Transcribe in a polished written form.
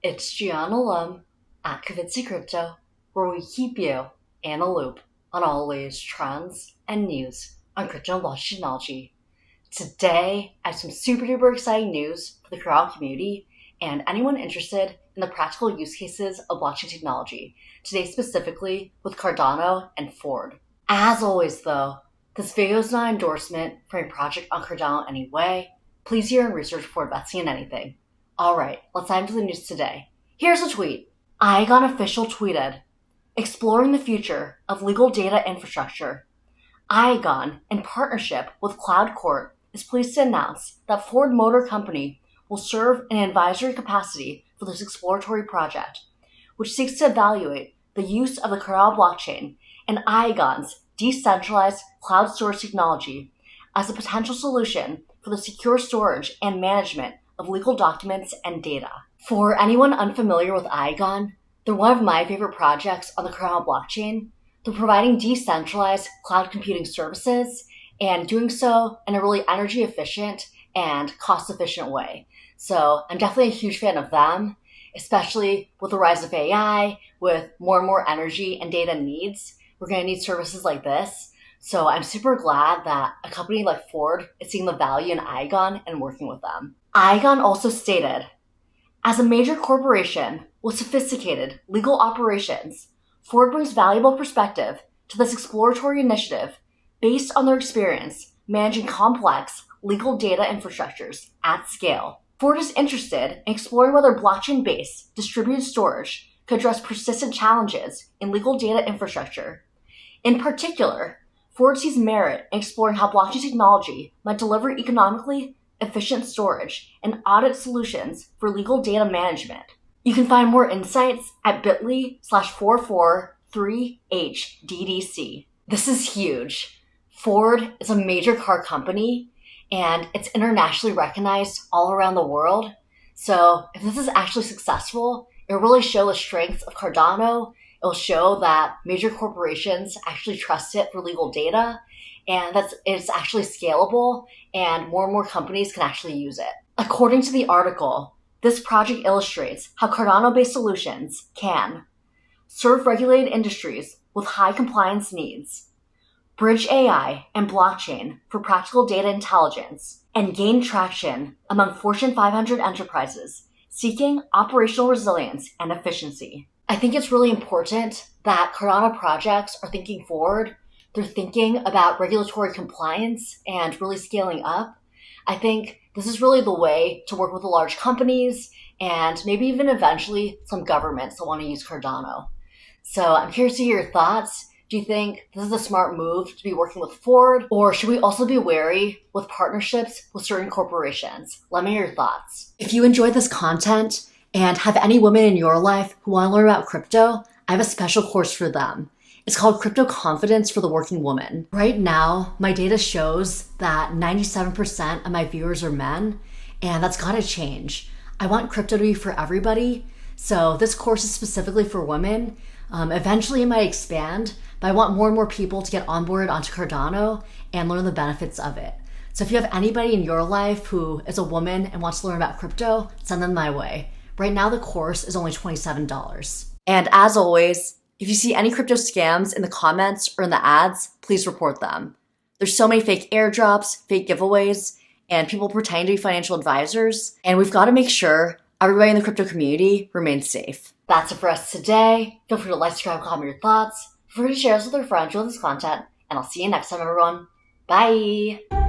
It's Gianna at Kavitsi Crypto, where we keep you in a loop on all the latest trends and news on crypto and blockchain technology. Today, I have some super duper exciting news for the Cardano community and anyone interested in the practical use cases of blockchain technology, today specifically with Cardano and Ford. As always though, this video is not an endorsement for a project on Cardano in any way. Please do your own research before investing in anything. Alright, let's dive into the news today. Here's a tweet. Iagon official tweeted, exploring the future of legal data infrastructure. Iagon, in partnership with Cloud Court, is pleased to announce that Ford Motor Company will serve in an advisory capacity for this exploratory project, which seeks to evaluate the use of the Cardano blockchain and Iagon's decentralized cloud storage technology as a potential solution for the secure storage and management of legal documents and data. For anyone unfamiliar with Iagon, they're one of my favorite projects on the Cardano blockchain. They're providing decentralized cloud computing services and doing so in a really energy efficient and cost efficient way. So I'm definitely a huge fan of them, especially with the rise of AI, with more and more energy and data needs. We're going to need services like this. So I'm super glad that a company like Ford is seeing the value in Iagon and working with them. Iagon also stated, as a major corporation with sophisticated legal operations, Ford brings valuable perspective to this exploratory initiative based on their experience managing complex legal data infrastructures at scale. Ford is interested in exploring whether blockchain-based distributed storage could address persistent challenges in legal data infrastructure. In particular, Ford sees merit in exploring how blockchain technology might deliver economically efficient storage and audit solutions for legal data management. You can find more insights at bit.ly/443HDDC. This is huge. Ford is a major car company and it's internationally recognized all around the world. So if this is actually successful, it'll really show the strengths of Cardano. It'll show that major corporations actually trust it for legal data and that it's actually scalable and more companies can actually use it. According to the article, this project illustrates how Cardano-based solutions can serve regulated industries with high compliance needs, bridge AI and blockchain for practical data intelligence, and gain traction among Fortune 500 enterprises seeking operational resilience and efficiency. I think it's really important that Cardano projects are thinking forward. They're thinking about regulatory compliance and really scaling up. I think this is really the way to work with the large companies and maybe even eventually some governments that want to use Cardano. So I'm curious to hear your thoughts. Do you think this is a smart move to be working with Ford, or should we also be wary with partnerships with certain corporations? Let me hear your thoughts. If you enjoyed this content and have any women in your life who want to learn about crypto, I have a special course for them. It's called Crypto Confidence for the Working Woman. Right now, my data shows that 97% of my viewers are men, and that's gotta change. I want crypto to be for everybody, so this course is specifically for women. Eventually it might expand, but I want more and more people to get onboarded onto Cardano and learn the benefits of it. So if you have anybody in your life who is a woman and wants to learn about crypto, send them my way. Right now the course is only $27. And as always, if you see any crypto scams in the comments or in the ads, please report them. There's so many fake airdrops, fake giveaways, and people pretending to be financial advisors, and we've got to make sure everybody in the crypto community remains safe. That's it for us today. Feel free to like, subscribe, comment your thoughts. Feel free to share this with your friends who love this content, and I'll see you next time, everyone. Bye!